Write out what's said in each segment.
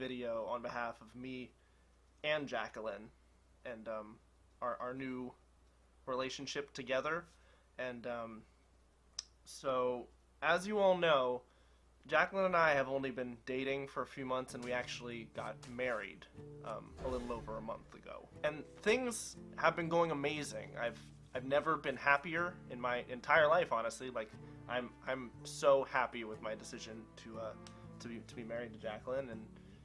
video on behalf of me and Jacqueline and our new relationship together. And so, as you all know, Jacqueline and I have only been dating for a few months, and we actually got married a little over a month ago. And things have been going amazing. I've never been happier in my entire life, honestly. Like, I'm so happy with my decision to be married to Jacqueline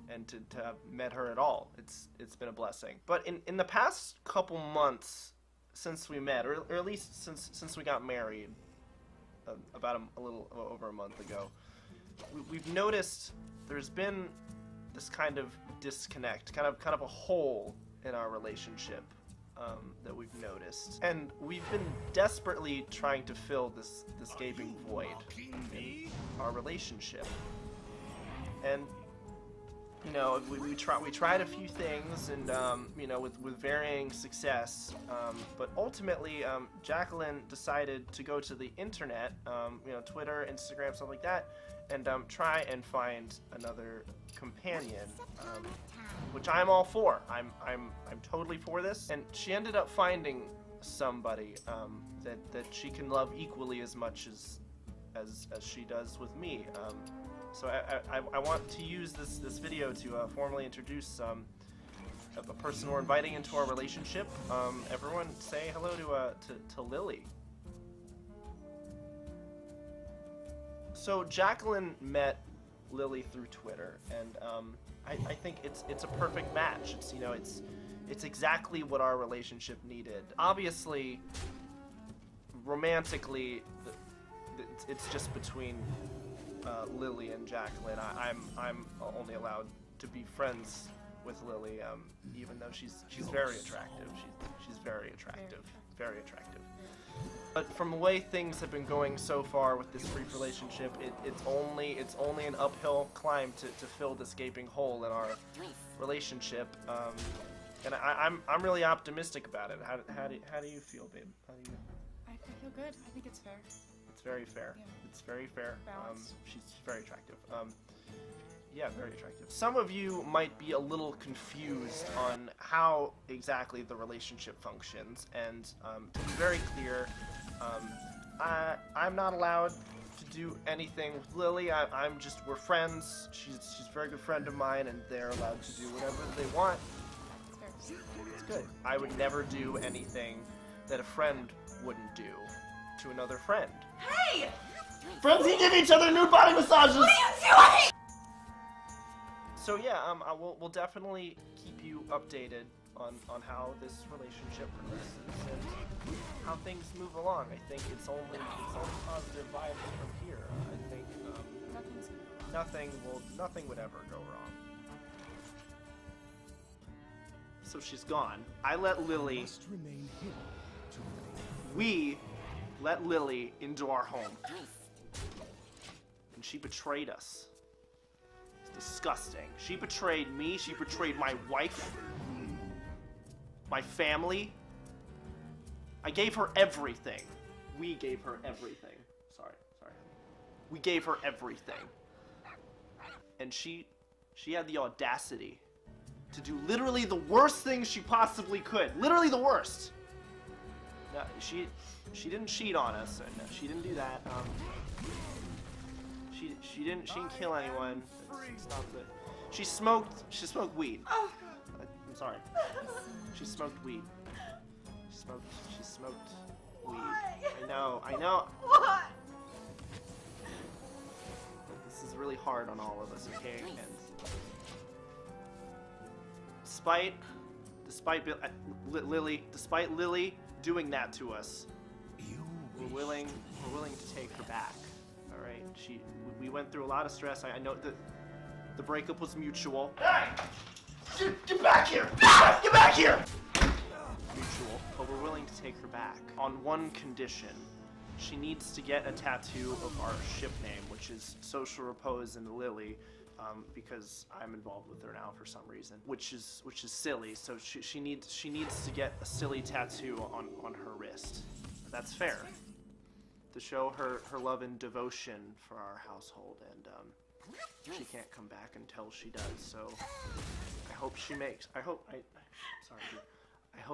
and to have met her at all. It's been a blessing. But in the past couple months since we met, or at least since we got married, about a little over a month ago, we've noticed there's been this kind of disconnect, kind of a hole in our relationship that we've noticed, and we've been desperately trying to fill this gaping void in our relationship. And you know, we tried a few things, and you know, with varying success. But ultimately, Jacqueline decided to go to the internet, you know, Twitter, Instagram, stuff like that, and try and find another companion, which I'm all for. I'm totally for this. And she ended up finding somebody that she can love equally as much as she does with me. So I want to use this video to formally introduce a person we're inviting into our relationship. Everyone say hello to Lily. So Jacqueline met Lily through Twitter, and I think it's a perfect match. It's, you know, it's exactly what our relationship needed. Obviously, romantically, it's just between Lily and Jacqueline. I'm only allowed to be friends with Lily, even though she's very attractive. She's very attractive, very attractive. But from the way things have been going so far with this brief relationship, it's only an uphill climb to fill this gaping hole in our relationship. And I'm really optimistic about it. How do you feel, babe? I feel good. I think it's fair. It's very fair. Yeah. It's very fair. Balanced. She's very attractive. Yeah, very attractive. Some of you might be a little confused on how exactly the relationship functions, and to be very clear, I'm not allowed to do anything with Lily. We're friends. She's a very good friend of mine, and they're allowed to do whatever they want. It's fair. It's good. I would never do anything that a friend wouldn't do to another friend. Hey! Friends, you give each other nude body massages! What are you doing? So yeah, we'll definitely keep you updated on how this relationship progresses and how things move along. I think it's only positive vibes from here. I think nothing would ever go wrong. So she's gone. We let Lily into our home, and she betrayed us. It's disgusting. She betrayed me. She betrayed my wife, my family. I gave her everything. We gave her everything. Sorry. We gave her everything, and she had the audacity to do literally the worst thing she possibly could. Literally the worst. No, she didn't cheat on us, and she didn't do that. She didn't kill anyone. Stop it. She smoked weed. Oh, I'm sorry. She smoked weed. She smoked weed. I know. What? This is really hard on all of us, okay? And despite Lily doing that to us, we're willing to take her back. All right. We went through a lot of stress. I know that the breakup was mutual. Hey! Get back here! Get back here! Mutual, but we're willing to take her back on one condition. She needs to get a tattoo of our ship name, which is Social Repose and Lily, because I'm involved with her now for some reason, which is silly. So she needs to get a silly tattoo on her wrist. That's fair, to show her love and devotion for our household. And she can't come back until she does. So I hope she makes. I hope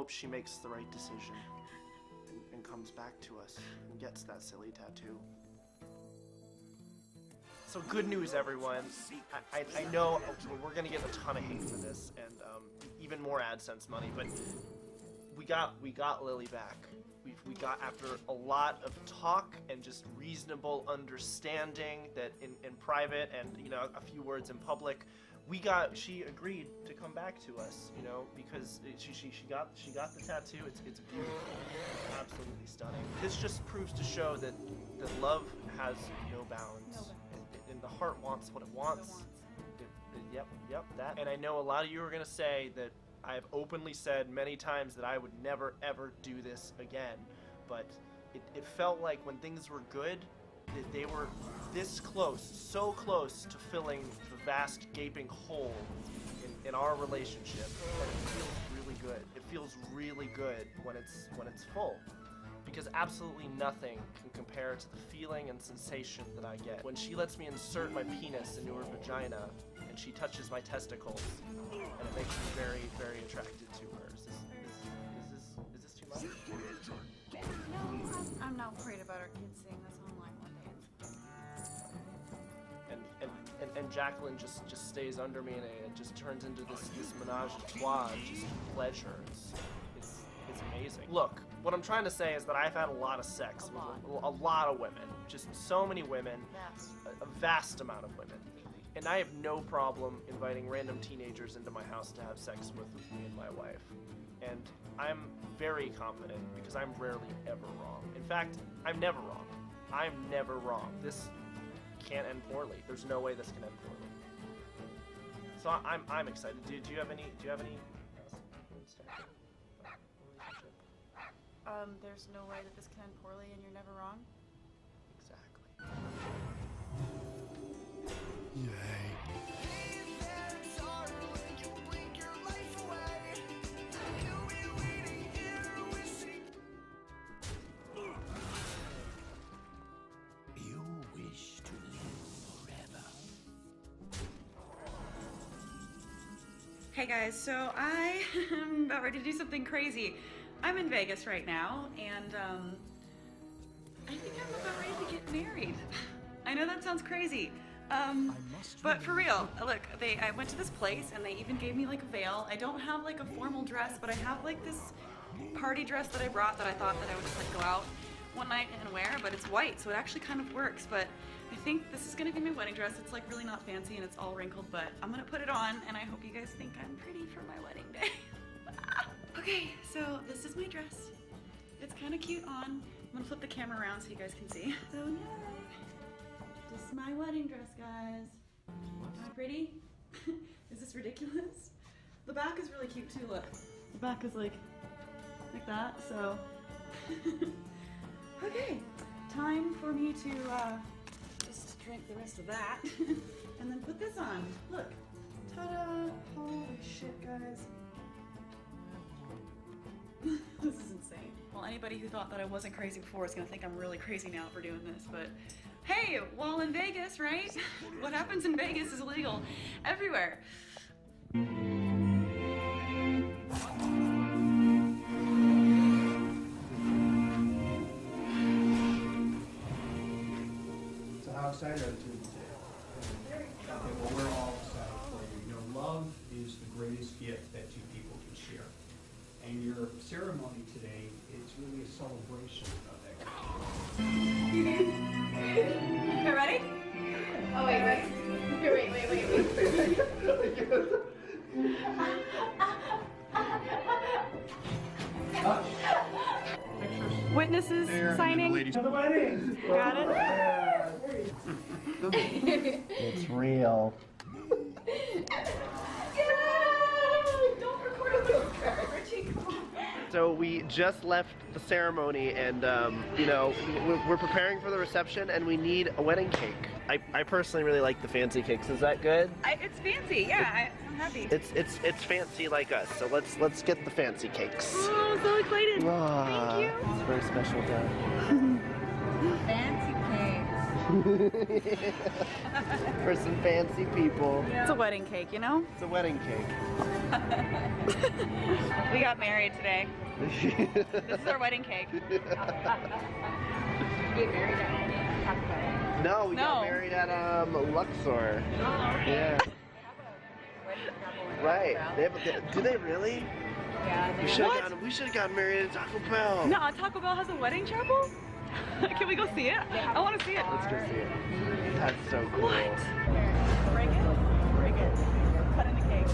she makes the right decision and comes back to us and gets that silly tattoo. So good news, everyone. I know we're gonna get a ton of hate for this and even more AdSense money, but we got Lily back. We got, after a lot of talk and just reasonable understanding that in private and, you know, a few words in public, she agreed to come back to us, you know, because she got the tattoo. It's beautiful, absolutely stunning. This just proves to show that love has no bounds, and the heart wants what it wants. Yep, that. And I know a lot of you are gonna say that I've openly said many times that I would never ever do this again, but it felt like when things were good, that they were this close, so close to filling the vast gaping hole in our relationship, that it feels really good. It feels really good when it's full, because absolutely nothing can compare to the feeling and sensation that I get when she lets me insert my penis into her vagina and she touches my testicles, and it makes me very, very attracted to her. Is this too much? No, I'm not worried about our kids seeing this online one day. And Jacqueline just stays under me, and it just turns into this menage a trois, just pleasure. It's amazing. Look, what I'm trying to say is that I've had a lot of sex with a lot of women, just so many women, a vast amount of women. And I have no problem inviting random teenagers into my house to have sex with me and my wife. And I'm very confident, because I'm rarely ever wrong. In fact, I'm never wrong. I'm never wrong. This can't end poorly. There's no way this can end poorly. So I'm excited. Do you have any relationship? There's no way that this can end poorly and you're never wrong? Exactly. You wish to live forever. Hey guys, so I am about ready to do something crazy. I'm in Vegas right now, and I think I'm about ready to get married. I know that sounds crazy, but for real, look, I went to this place and they even gave me like a veil. I don't have like a formal dress, but I have like this party dress that I brought that I thought that I would just like go out one night and wear, but it's white, so it actually kind of works. But I think this is gonna be my wedding dress. It's like really not fancy and it's all wrinkled, but I'm gonna put it on, and I hope you guys think I'm pretty for my wedding day. Okay, so this is my dress. It's kind of cute on. I'm gonna flip the camera around so you guys can see. So yeah, this is my wedding dress, guys. Am I pretty? Is this ridiculous? The back is really cute too, look. The back is like that, so. Okay, time for me to just drink the rest of that and then put this on. Look, ta-da! Holy shit, guys. This is insane. Well, anybody who thought that I wasn't crazy before is gonna think I'm really crazy now for doing this, but hey, while in Vegas, right? What happens in Vegas is illegal everywhere. So how excited are the two of you today? Okay, well, we're all excited for you. You know, love is the greatest gift that two people can share. And your ceremony today is really a celebration of that gift. Okay, ready? Oh, wait. Witnesses signing. To the wedding! Got it? It's real. Don't record a little Richie, come on. So we just left the ceremony, and you know, we're preparing for the reception, and we need a wedding cake. I personally really like the fancy cakes. Is that good? It's fancy, yeah. I'm happy. It's fancy like us. So let's get the fancy cakes. Oh, I'm so excited. Ah, Thank you. It's a very special day. Fancy cakes. For some fancy people. It's a wedding cake, you know? It's a wedding cake. We got married today. This is our wedding cake. No, we No. got married at Luxor. Yeah. Right. Do they really? Yeah. We should have gotten married at Taco Bell. No, Taco Bell has a wedding chapel? Can we go see it? I want to see it. Let's go see it. That's so cool. What? Break it? Break it. Cut in the cake.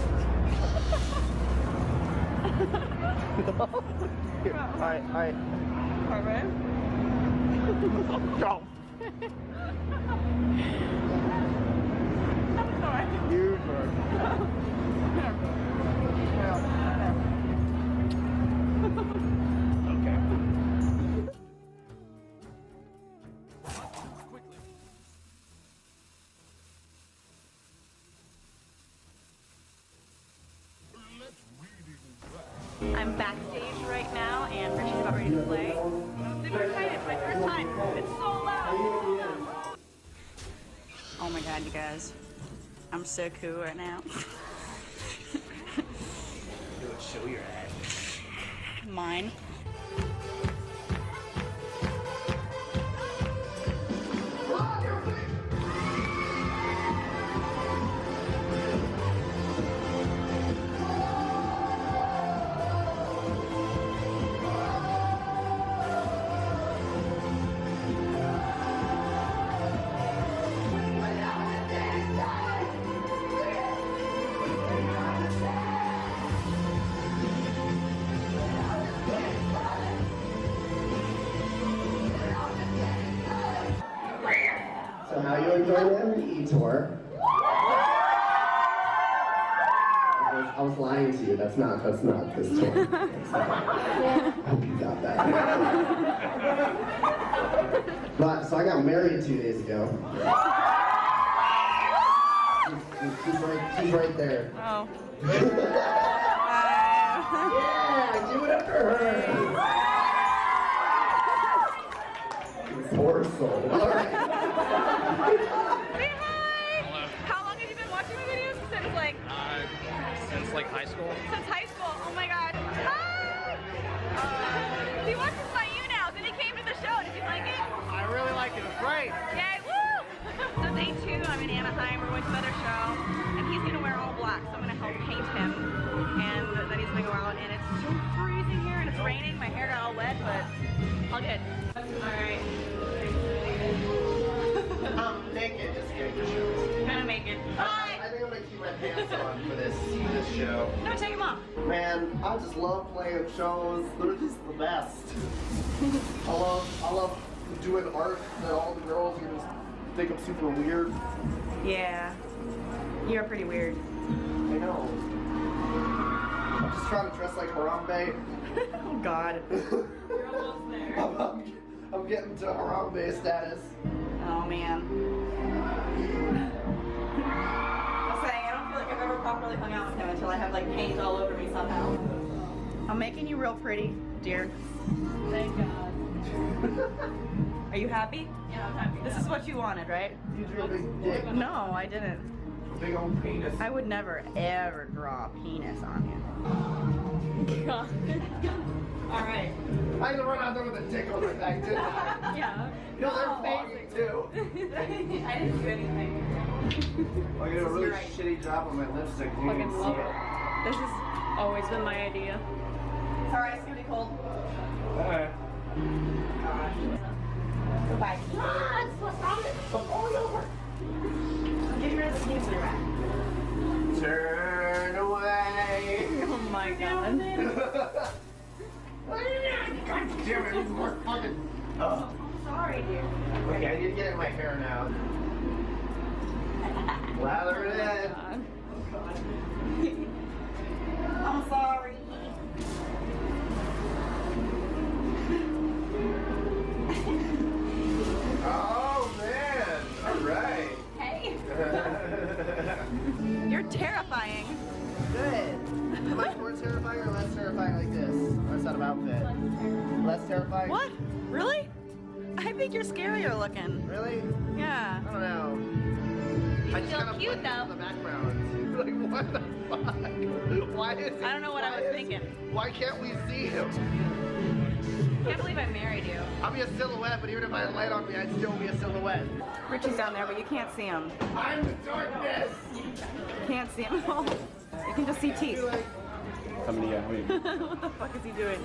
Alright. Alright. Go. I'm sorry. You first. Okay. I'm backstage right now, and Richie's about ready to play. I'm super excited. It's my first time. It's so loud. Oh my god, you guys. I'm so cool right now. Show your ass. Mine. So how you enjoying the MPE tour? I was lying to you. That's not this tour. I hope you got that. But so I got married 2 days ago. She's right there. Oh. Yeah, give it up for her. Poor soul. All right. Say hi! How long have you been watching my videos? You said it's like Since like high school. since high school. Oh my god. Hi! He watches my You Nows and he came to the show. Did you like it? I really like it. It's great. Yay, woo! So day 2, I'm in Anaheim. We're going to another show. And he's going to wear all black, so I'm going to help paint him. And then he's going to go out, and it's so freezing here, and it's raining. My hair got all wet, but all good. Alright. I'm naked, just kidding. The show. Gonna make it. I Hi! think I'm gonna keep my pants on for this show. No, take him off. Man, I just love playing shows. They're just the best. I love doing art that all the girls can just think I'm super weird. Yeah. You're pretty weird. I know. I'm just trying to dress like Harambe. Oh god. You're almost there. I'm getting to Harambe status. Oh man. I'm saying, I don't feel like I've ever properly hung out with him until I have like paint all over me somehow. I'm making you real pretty, dear. Thank God. Are you happy? Yeah, I'm happy. This is what you wanted, right? You drew a big dick. No, I didn't. Big old penis. I would never, ever draw a penis on you. God. Alright. I had to run out there with a dick on my back, didn't I? Yeah. You know, they're vlogging too. I didn't do anything. I did a really shitty job on my lipstick. You Fucking didn't see love it. it. This has always been my idea. Sorry, it's gonna be cold. Alright. Goodbye. Stop it! I'm falling over. Get rid of the sneaks in your back. Turn away. Oh my god. God damn it, it's more fucking. Sorry, dear. Okay, I need to get it in my hair now. Lather it in. I'm sorry. Oh man! Alright. Hey. You're terrifying. Good. Am I more terrifying or less terrifying like this? Or is that an outfit? Less terrifying? What? Really? I think you're scarier looking. Really? Yeah. I don't know. I just feel kind of cute, blend into though. the background. Like, what the fuck? Why is he? I don't know what I was thinking. Why can't we see him? Can't believe I married you. I'll be a silhouette, but even if I had light on me, I'd still be a silhouette. Richie's down there, but you can't see him. I'm the darkness! You can't see him at all. You can just see teeth. Coming to wait. What the fuck is he doing?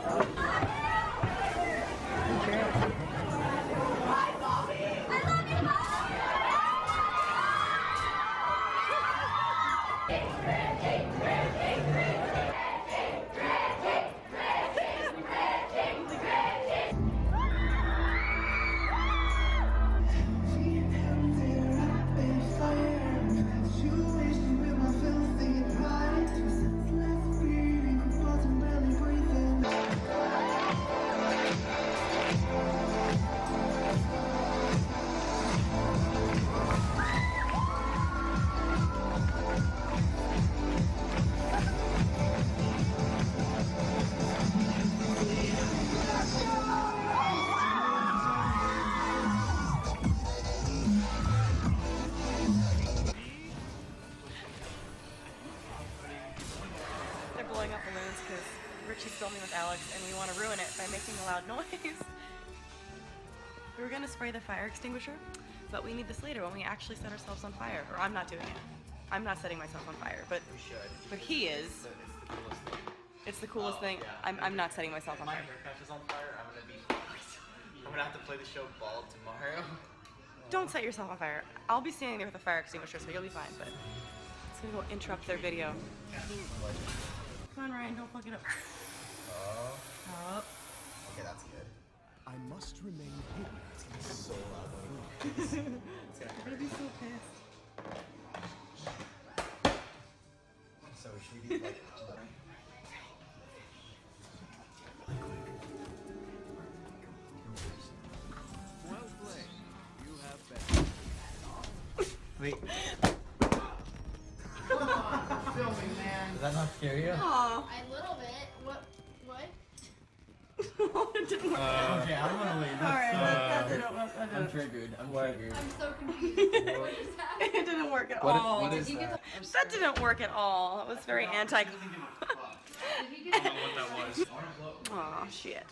They're blowing up balloons because Richie's filming with Alex and we want to ruin it by making a loud noise. We were going to spray the fire extinguisher, but we need this later when we actually set ourselves on fire. Or I'm not doing it. I'm not setting myself on fire, but but he is. It's the coolest thing. I'm not setting myself on My fire. hair catches on fire, I'm gonna be fucked. I'm gonna have to play the show bald tomorrow. Don't set yourself on fire. I'll be standing there with a fire extinguisher, so you'll be fine, but it's gonna go interrupt their video. Come on, Ryan, don't fuck it up. Up. Okay, that's good. I must remain hidden. It's so loud. I'm gonna be so pissed. So should we be like... Well played. You have been. Wait, Filming, man. does that not scare you? Aw. A little bit. What? It didn't work. Okay, I'm gonna leave. Alright, that didn't I'm triggered. I'm triggered. I'm so confused. What just happened? It didn't work at all. What is Did you that? get That didn't work at all. It was very anti. Did you get What that was. Aw, shit.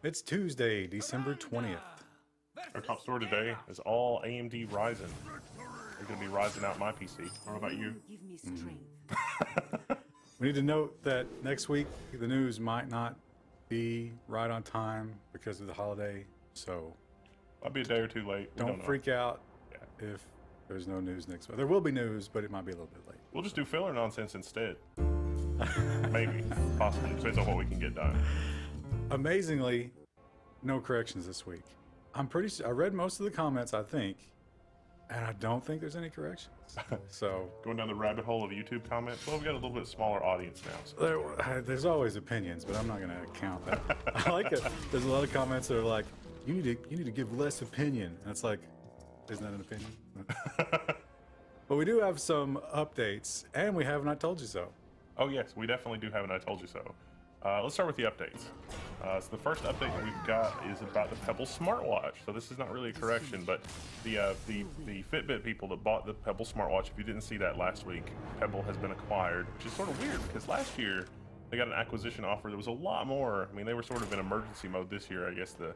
It's Tuesday, December 20th. Our top story today is all AMD Ryzen. They're going to be rising out my PC. What about you? Give me strength. We need to note that next week the news might not be right on time because of the holiday, so I'll be a day or two late. We don't know. freak out Yeah. if there's no news next week. There will be news, but it might be a little bit late. We'll just do filler nonsense instead. Maybe. Possibly. Depends on what we can get done. Amazingly, no corrections this week. I'm pretty sure I read most of the comments, I think, and I don't think there's any corrections. So Going down the rabbit hole of YouTube comments. Well, we've got a little bit smaller audience now. So. there's always opinions, but I'm not going to count that. I like it. There's a lot of comments that are like, you need to give less opinion, and it's like, isn't that an opinion? But we do have some updates, and we have not told you so. Oh, yes, we definitely do have an I Told You So. Let's start with the updates. So the first update that we've got is about the Pebble smartwatch. So this is not really a correction, but the Fitbit people that bought the Pebble smartwatch, if you didn't see that last week, Pebble has been acquired, which is sort of weird because last year they got an acquisition offer that was a lot more. I mean, they were sort of in emergency mode this year. I guess the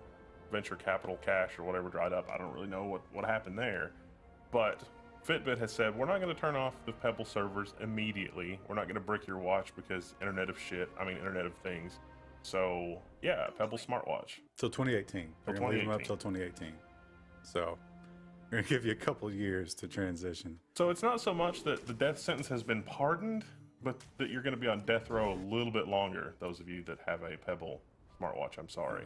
venture capital cash or whatever dried up. I don't really know what happened there. But Fitbit has said, we're not going to turn off the Pebble servers immediately. We're not going to brick your watch because Internet of Things. So, yeah, Pebble smartwatch. Till 2018. We're going to leave them up till 2018. So, we're going to give you a couple years to transition. So it's not so much that the death sentence has been pardoned, but that you're going to be on death row a little bit longer, those of you that have a Pebble smartwatch. I'm sorry.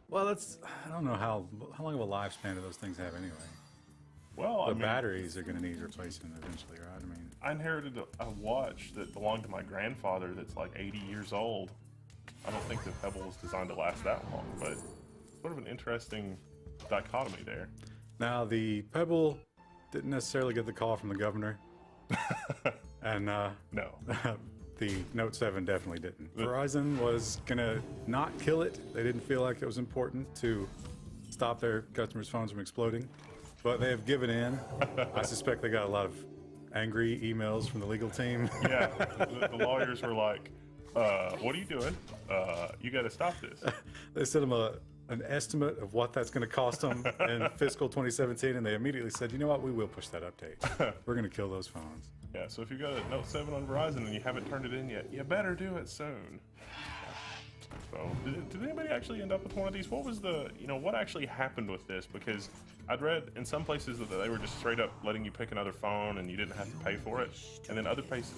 Well, I don't know how long of a lifespan do those things have anyway. Well, The batteries are going to need replacing eventually, right? I mean, I inherited a watch that belonged to my grandfather that's like 80 years old. I don't think the Pebble was designed to last that long, but sort of an interesting dichotomy there. now the Pebble didn't necessarily get the call from the governor, and No. the Note 7 definitely didn't. Verizon was going to not kill it. They didn't feel like it was important to stop their customers' phones from exploding, but they have given in. I suspect they got a lot of angry emails from the legal team. Yeah, the lawyers were like, what are you doing? You got to stop this. They sent them an estimate of what that's going to cost them in fiscal 2017, and they immediately said, you know what, we will push that update. We're going to kill those phones. Yeah, so if you got a Note 7 on Verizon and you haven't turned it in yet, you better do it soon. So, did anybody actually end up with one of these? What was what actually happened with this? Because I'd read in some places that they were just straight up letting you pick another phone and you didn't have to pay for it. And then other places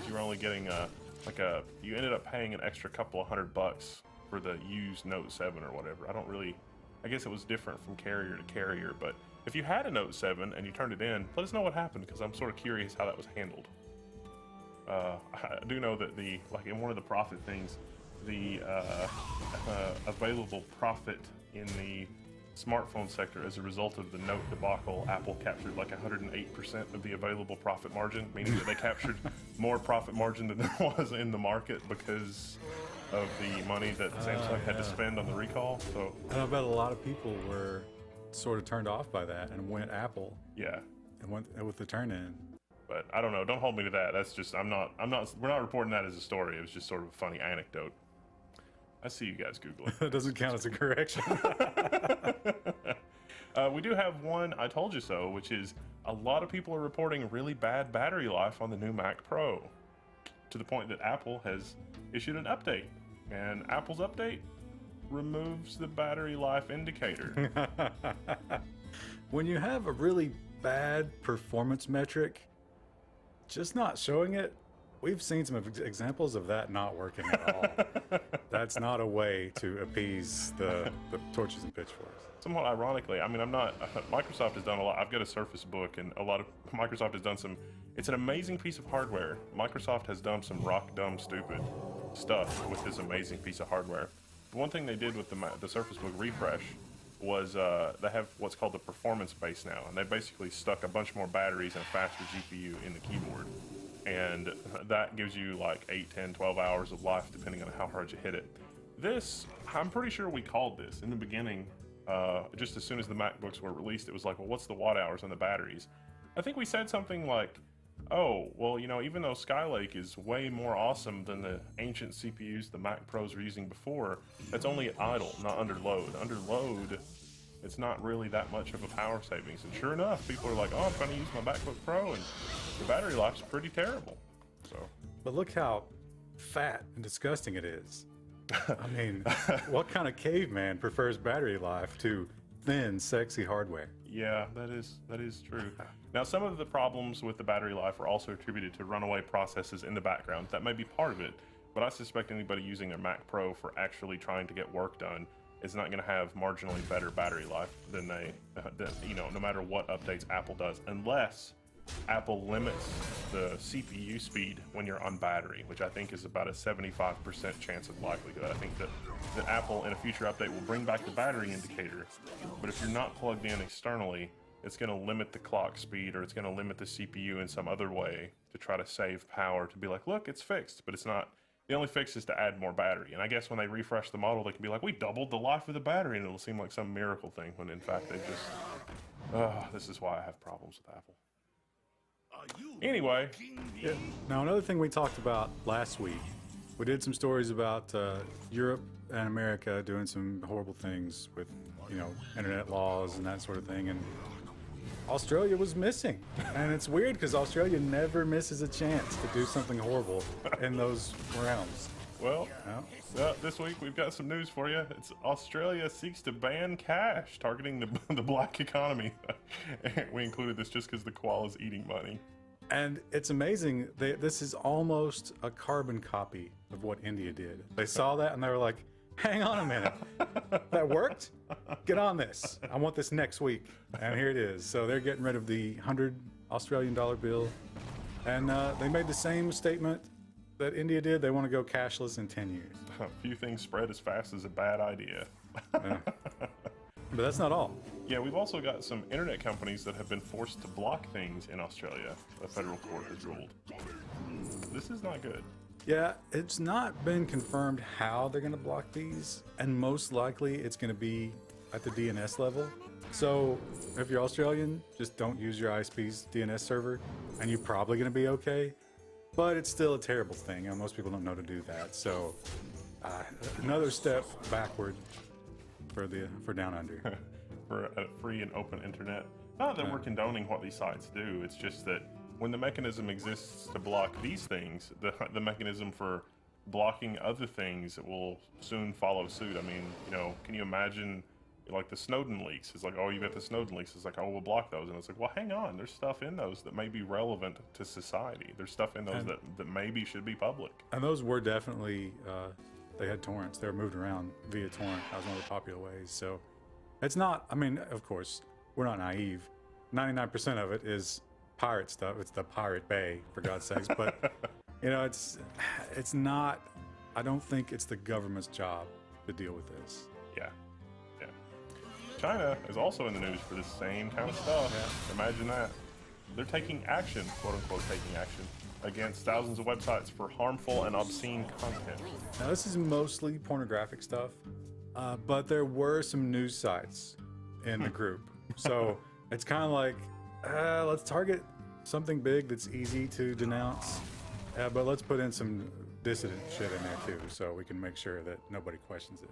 you were only getting you ended up paying an extra couple of $100 for the used Note 7 or whatever. I guess it was different from carrier to carrier, but if you had a Note 7 and you turned it in, let us know what happened because I'm sort of curious how that was handled. I do know that in one of the profit things, the available profit in the smartphone sector as a result of the Note debacle, Apple captured like 108% of the available profit margin, meaning that they captured more profit margin than there was in the market because of the money that Samsung had to spend on the recall. So, And I bet a lot of people were sort of turned off by that and went Apple. Yeah. And went with the turn in. But I don't know. Don't hold me to that. That's just we're not reporting that as a story. It was just sort of a funny anecdote. I see you guys Googling. That doesn't count as a correction. We do have one I told you so, which is a lot of people are reporting really bad battery life on the new Mac Pro, to the point that Apple has issued an update, and Apple's update removes the battery life indicator. When you have a really bad performance metric, just not showing it, we've seen some examples of that not working at all. That's not a way to appease the torches and pitchforks. Somewhat ironically, Microsoft has done a lot. I've got a Surface Book, and Microsoft has done some, it's an amazing piece of hardware. Microsoft has done some rock dumb stupid stuff with this amazing piece of hardware. The one thing they did with the Surface Book refresh was they have what's called the performance base now, and they basically stuck a bunch more batteries and a faster GPU in the keyboard. And that gives you like 8, 10, 12 hours of life depending on how hard you hit it. This, I'm pretty sure we called this in the beginning, just as soon as the MacBooks were released. It was like, well, what's the watt hours on the batteries? I think we said something like oh, well, you know, even though Skylake is way more awesome than the ancient CPUs the Mac Pros were using before, that's only at idle, not under load. Under load, it's not really that much of a power savings. And sure enough, people are like, oh, I'm trying to use my MacBook Pro, and the battery life's pretty terrible. So, But look how fat and disgusting it is. I mean, what kind of caveman prefers battery life to thin, sexy hardware? yeah, that is true. Now, some of the problems with the battery life are also attributed to runaway processes in the background. That may be part of it, but I suspect anybody using their Mac Pro for actually trying to get work done is not going to have marginally better battery life than you know, no matter what updates Apple does, unless Apple limits the CPU speed when you're on battery, which I think is about a 75% chance of likelihood. I think that Apple in a future update will bring back the battery indicator, but if you're not plugged in externally, it's going to limit the clock speed, or it's going to limit the CPU in some other way to try to save power, to be like, look, it's fixed, but it's not. The only fix is to add more battery. And I guess when they refresh the model, they can be like, we doubled the life of the battery, and it'll seem like some miracle thing, when in fact they just, this is why I have problems with Apple. Anyway. Yeah. Now, another thing we talked about last week, we did some stories about Europe and America doing some horrible things with, you know, internet laws and that sort of thing, and Australia was missing. And it's weird because Australia never misses a chance to do something horrible in those realms. Well, this week we've got some news for you. It's Australia seeks to ban cash, targeting the black economy. We included this just because the koala is eating money. And it's amazing. This is almost a carbon copy of what India did. They saw that and they were like, hang on a minute. That worked? Get on this. I want this next week. And here it is. So they're getting rid of the 100 Australian dollar bill. And they made the same statement that India did. They want to go cashless in 10 years. A few things spread as fast as a bad idea. But that's not all. Yeah, we've also got some internet companies that have been forced to block things in Australia. A federal court has ruled. This is not good. Yeah, it's not been confirmed how they're going to block these, and most likely it's going to be at the DNS level. So if you're Australian, just don't use your ISP's DNS server, and you're probably going to be okay. But it's still a terrible thing, and most people don't know to do that. So another step backward for down under. For a free and open internet. Not that we're condoning what these sites do, it's just that when the mechanism exists to block these things, the mechanism for blocking other things will soon follow suit. I mean, you know, can you imagine like the Snowden leaks? It's like, oh, you got the Snowden leaks. It's like, oh, we'll block those. And it's like, well, hang on. There's stuff in those that may be relevant to society. There's stuff in those that maybe should be public. And those were definitely, they had torrents. They were moved around via torrent. That was one of the popular ways. So it's not, I mean, of course, we're not naive. 99% of it is pirate stuff. It's the Pirate Bay, for God's sakes. But, you know, it's not, I don't think it's the government's job to deal with this. Yeah. Yeah. China is also in the news for the same kind of stuff. Yeah. Imagine that. They're taking action, quote unquote, taking action against thousands of websites for harmful and obscene content. Now, this is mostly pornographic stuff, but there were some news sites in the group. So it's kind of like, let's target something big that's easy to denounce, but let's put in some dissident shit in there too, so we can make sure that nobody questions it.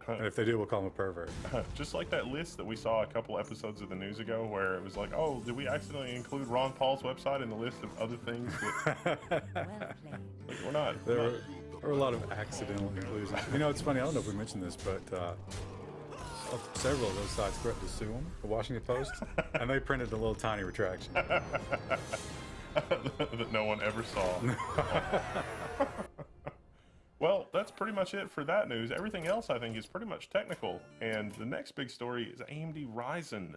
And if they do, we'll call them a pervert. Just like that list that we saw a couple episodes of the news ago, where it was like, oh, did we accidentally include Ron Paul's website in the list of other things? That... like, we're not. There were a lot of accidental inclusions. You know, it's funny, I don't know if we mentioned this, but several of those sites threatened to sue them, the Washington Post, and they printed a little tiny retraction. That no one ever saw. Well, that's pretty much it for that news. Everything else, I think, is pretty much technical. And the next big story is AMD Ryzen